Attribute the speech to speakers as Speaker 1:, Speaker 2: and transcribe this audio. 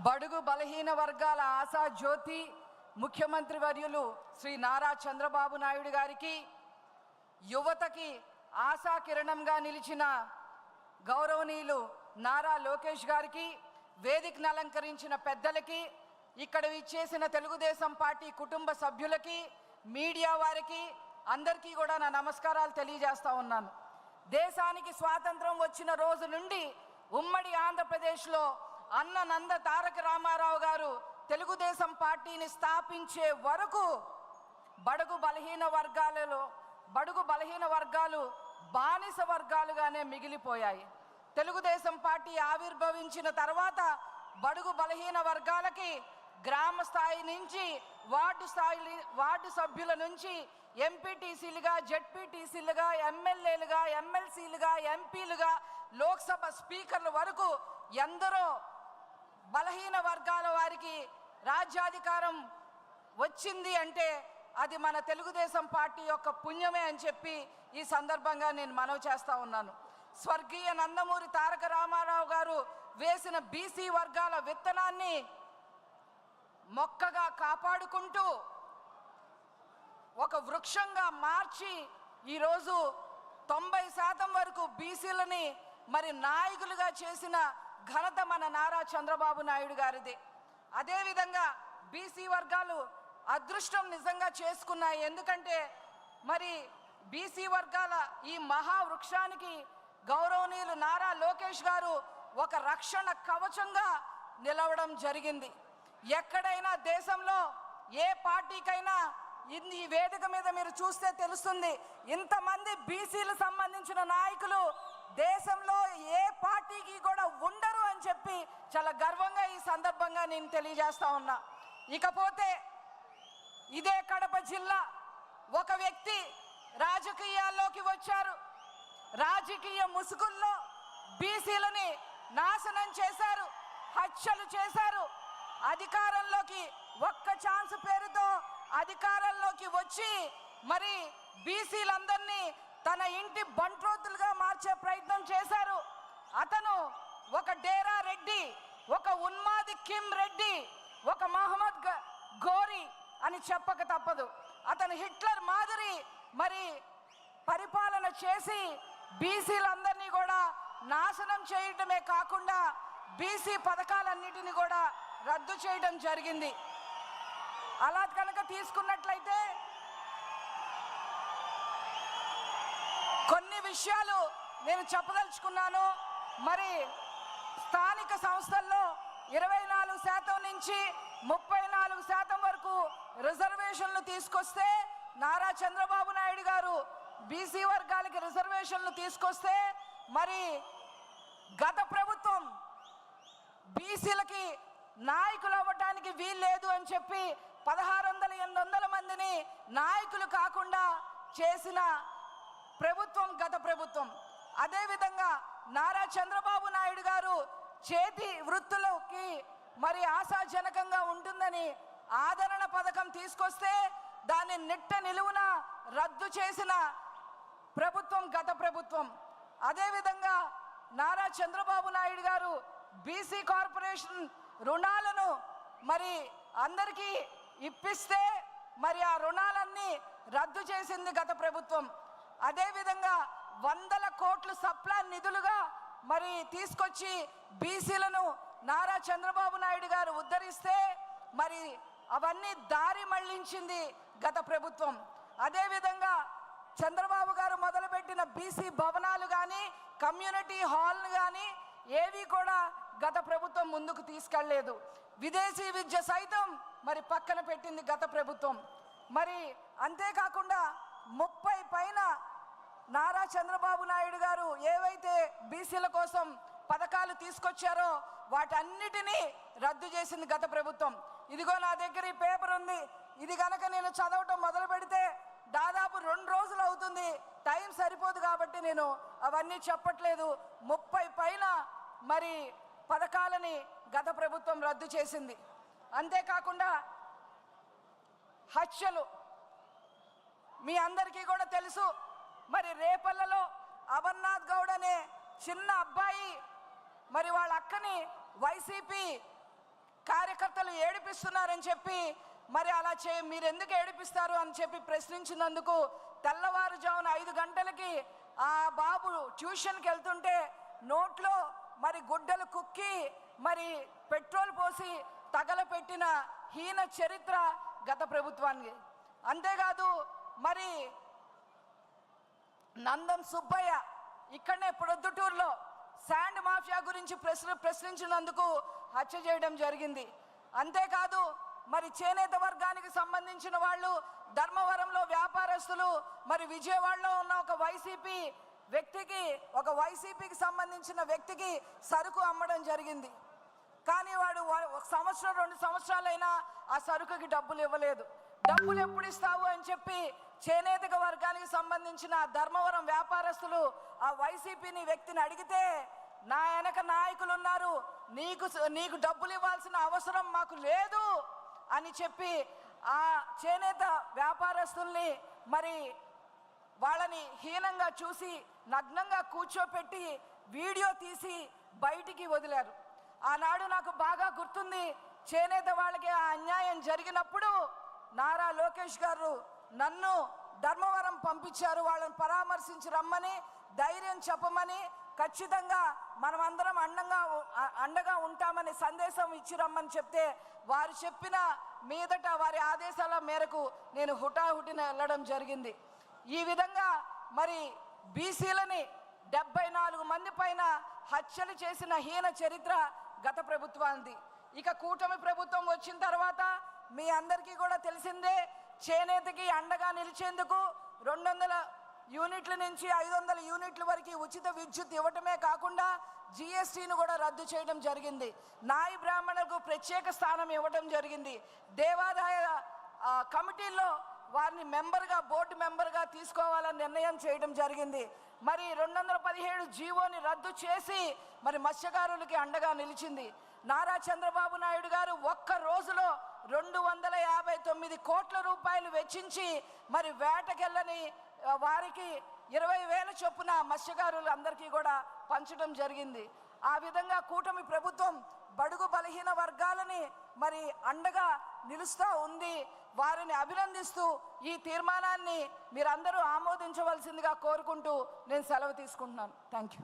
Speaker 1: బడుగు బలహీన వర్గాల ఆశా జ్యోతి ముఖ్యమంత్రి వర్యులు శ్రీ నారా చంద్రబాబు నాయుడు గారికి, యువతకి ఆశా కిరణంగా నిలిచిన గౌరవనీయులు నారా లోకేష్ గారికి, వేదికను అలంకరించిన పెద్దలకి, ఇక్కడ ఇచ్చేసిన తెలుగుదేశం పార్టీ కుటుంబ సభ్యులకి, మీడియా వారికి అందరికీ కూడా నా నమస్కారాలు తెలియజేస్తా ఉన్నాను. దేశానికి స్వాతంత్రం వచ్చిన రోజు నుండి ఉమ్మడి ఆంధ్రప్రదేశ్లో అన్న నంద తారక రామారావు గారు తెలుగుదేశం పార్టీని స్థాపించే వరకు బడుగు బలహీన వర్గాలు బానిస వర్గాలుగానే మిగిలిపోయాయి. తెలుగుదేశం పార్టీ ఆవిర్భవించిన తర్వాత బడుగు బలహీన వర్గాలకి గ్రామ స్థాయి నుంచి వార్డు సభ్యుల నుంచి ఎంపీటీసీలుగా, జెడ్పీటీసీలుగా, ఎమ్మెల్యేలుగా, ఎమ్మెల్సీలుగా, ఎంపీలుగా, లోక్సభ స్పీకర్ల వరకు ఎందరో బలహీన వర్గాల వారికి రాజ్యాధికారం వచ్చింది అంటే అది మన తెలుగుదేశం పార్టీ యొక్క పుణ్యమే అని చెప్పి ఈ సందర్భంగా నేను మనవి చేస్తా ఉన్నాను. స్వర్గీయ నందమూరి తారక రామారావు గారు వేసిన బీసీ వర్గాల విత్తనాన్ని మొక్కగా కాపాడుకుంటూ ఒక వృక్షంగా మార్చి ఈరోజు 90% వరకు బీసీలని మరి నాయకులుగా చేసిన ఘనత మన నారా చంద్రబాబు నాయుడు గారిది. అదేవిధంగా బీసీ వర్గాలు అదృష్టం నిజంగా చేసుకున్నాయి. ఎందుకంటే మరి బీసీ వర్గాల ఈ మహావృక్షానికి గౌరవనీయులు నారా లోకేష్ గారు ఒక రక్షణ కవచంగా నిలవడం జరిగింది. ఎక్కడైనా దేశంలో ఏ పార్టీకైనా ఈ వేదిక మీద మీరు చూస్తే తెలుస్తుంది, ఇంతమంది బీసీలకు సంబంధించిన నాయకులు దేశంలో ఏ పార్టీకి కూడా ఉండరు అని చెప్పి చాలా గర్వంగా ఈ సందర్భంగా నేను తెలియజేస్తా ఉన్నా. ఇకపోతే ఇదే కడప జిల్లా ఒక వ్యక్తి రాజకీయాల్లోకి వచ్చారు. రాజకీయ ముసుగుల్లో బీసీలని నాశనం చేశారు, హత్యలు చేశారు. అధికారంలోకి ఒక్క ఛాన్స్ పేరుతో అధికారంలోకి వచ్చి మరి బీసీలందరినీ తన ఇంటి బంట్రోతులుగా మార్చే ప్రయత్నం చేశారు. అతను ఒక డేరా రెడ్డి, ఒక ఉన్మాది కిమ్ రెడ్డి, ఒక మహమ్మద్ గోరి అని చెప్పక తప్పదు. అతను హిట్లర్ మాదిరి మరి పరిపాలన చేసి బీసీలందరినీ కూడా నాశనం చేయటమే కాకుండా బీసీ పథకాలన్నిటిని కూడా రద్దు చేయడం జరిగింది. అలా కనుక తీసుకున్నట్లయితే కొన్ని విషయాలు నేను చెప్పదలుచుకున్నాను. మరి స్థానిక సంస్థల్లో 24% నుంచి 34% వరకు రిజర్వేషన్లు తీసుకొస్తే నారా చంద్రబాబు నాయుడు గారు బీసీ వర్గాలకి రిజర్వేషన్లు తీసుకొస్తే మరి గత ప్రభుత్వం బీసీలకి నాయకులు అవ్వటానికి వీల్లేదు అని చెప్పి 1600-800 మందిని నాయకులు కాకుండా చేసిన ప్రభుత్వం గత ప్రభుత్వం. అదేవిధంగా నారా చంద్రబాబు నాయుడు గారు చేతి వృత్తులకి మరి ఆశాజనకంగా ఉంటుందని ఆదరణ పథకం తీసుకొస్తే దాన్ని నిట్ట నిలువున రద్దు చేసిన ప్రభుత్వం గత ప్రభుత్వం. అదేవిధంగా నారా చంద్రబాబు నాయుడు గారు బీసీ కార్పొరేషన్ రుణాలను మరి అందరికీ ఇప్పిస్తే మరి ఆ రుణాలన్నీ రద్దు చేసింది గత ప్రభుత్వం. అదేవిధంగా 100 కోట్ల సప్లా నిధులుగా మరి తీసుకొచ్చి బీసీలను నారా చంద్రబాబు నాయుడు గారు ఉద్ధరిస్తే మరి అవన్నీ దారి మళ్లించింది గత ప్రభుత్వం. అదేవిధంగా చంద్రబాబు గారు మొదలుపెట్టిన బీసీ భవనాలు కానీ, కమ్యూనిటీ హాల్ను కానీ ఏవి కూడా గత ప్రభుత్వం ముందుకు తీసుకెళ్లలేదు. విదేశీ విద్య సైతం మరి పక్కన పెట్టింది గత ప్రభుత్వం. మరి అంతేకాకుండా 30 పైన నారా చంద్రబాబు నాయుడు గారు ఏవైతే బీసీల కోసం పథకాలు తీసుకొచ్చారో వాటన్నిటినీ రద్దు చేసింది గత ప్రభుత్వం. ఇదిగో నా దగ్గర ఈ పేపర్ ఉంది. ఇది కనుక నేను చదవటం మొదలు పెడితే దాదాపు 2 రోజులు అవుతుంది. టైం సరిపోదు కాబట్టి నేను అవన్నీ చెప్పట్లేదు. 30 పైన మరి పథకాలని గత ప్రభుత్వం రద్దు చేసింది. అంతేకాకుండా హత్యలు మీ అందరికీ కూడా తెలుసు. మరి రేపల్లలో అమర్నాథ్ గౌడ్ అనే చిన్న అబ్బాయి మరి వాళ్ళ అక్కని వైసీపీ కార్యకర్తలు ఏడిపిస్తున్నారని చెప్పి మరి అలా మీరు ఎందుకు ఏడిపిస్తారు అని చెప్పి ప్రశ్నించినందుకు తెల్లవారుజామున 5 గంటలకి ఆ బాబు ట్యూషన్కి వెళ్తుంటే నోట్లో మరి గుడ్డలు కుక్కి మరి పెట్రోల్ పోసి తగలపెట్టిన హీన చరిత్ర గత ప్రభుత్వానికి. అంతేకాదు మరి నందం సుబ్బయ్య ఇక్కడనే ప్రొద్దుటూరులో శాండ్ మాఫియా గురించి ప్రశ్నించినందుకు హత్య చేయడం జరిగింది. అంతేకాదు మరి చేనేత వర్గానికి సంబంధించిన వాళ్ళు ధర్మవరంలో వ్యాపారస్తులు మరి విజయవాడలో ఉన్న ఒక వైసీపీకి సంబంధించిన వ్యక్తికి సరుకు అమ్మడం జరిగింది. కానీ వాడు 1 సంవత్సరం 2 సంవత్సరాలైనా ఆ సరుకుకి డబ్బులు ఇవ్వలేదు. డబ్బులు ఎప్పుడు ఇస్తావు అని చెప్పి చేనేత వర్గానికి సంబంధించిన ధర్మవరం వ్యాపారస్తులు ఆ వైసీపీని వ్యక్తిని అడిగితే నా వెనక నాయకులు ఉన్నారు, నీకు డబ్బులు ఇవ్వాల్సిన అవసరం మాకు లేదు అని చెప్పి ఆ చేనేత వ్యాపారస్తుల్ని మరి వాళ్ళని హీనంగా చూసి నగ్నంగా కూర్చోపెట్టి వీడియో తీసి బయటికి వదిలారు. ఆనాడు నాకు బాగా గుర్తుంది, చేనేత వాళ్ళకి ఆ అన్యాయం జరిగినప్పుడు నారా లోకేష్ గారు నన్ను ధర్మవరం పంపించారు, వాళ్ళని పరామర్శించి రమ్మని, ధైర్యం చెప్పమని, ఖచ్చితంగా మనమందరం అండగా ఉంటామని సందేశం ఇచ్చి రమ్మని చెప్తే వారు చెప్పిన మీదట వారి ఆదేశాల మేరకు నేను హుటాహుటిన వెళ్ళడం జరిగింది. ఈ విధంగా మరి బీసీలని 74 మంది పైన హత్యలు చేసిన హీన చరిత్ర గత ప్రభుత్వానికి. ఇక కూటమి ప్రభుత్వం వచ్చిన తర్వాత మీ అందరికీ కూడా తెలిసిందే, చేనేతకి అండగా నిలిచేందుకు 200 యూనిట్ల నుంచి 500 యూనిట్ల వరకు ఉచిత విద్యుత్ ఇవ్వటమే కాకుండా జిఎస్టీని కూడా రద్దు చేయడం జరిగింది. నాయి బ్రాహ్మణులకు ప్రత్యేక స్థానం ఇవ్వడం జరిగింది. దేవాదాయ కమిటీల్లో వారిని బోర్డు మెంబర్గా తీసుకోవాలని నిర్ణయం చేయడం జరిగింది. మరి 217 జీవోని రద్దు చేసి మరి మత్స్యకారులకి అండగా నిలిచింది. నారా చంద్రబాబు నాయుడు గారు ఒక్క రోజులో 259 కోట్ల రూపాయలు వెచ్చించి మరి వేటకెళ్ళని వారికి 20,000 చొప్పున మత్స్యకారులు అందరికీ కూడా పంచడం జరిగింది. ఆ విధంగా కూటమి ప్రభుత్వం బడుగు బలహీన వర్గాలని మరి అండగా నిలుస్తూ ఉంది. వారిని అభినందిస్తూ ఈ తీర్మానాన్ని మీరందరూ ఆమోదించవలసిందిగా కోరుకుంటూ నేను సెలవు తీసుకుంటున్నాను. Thank you.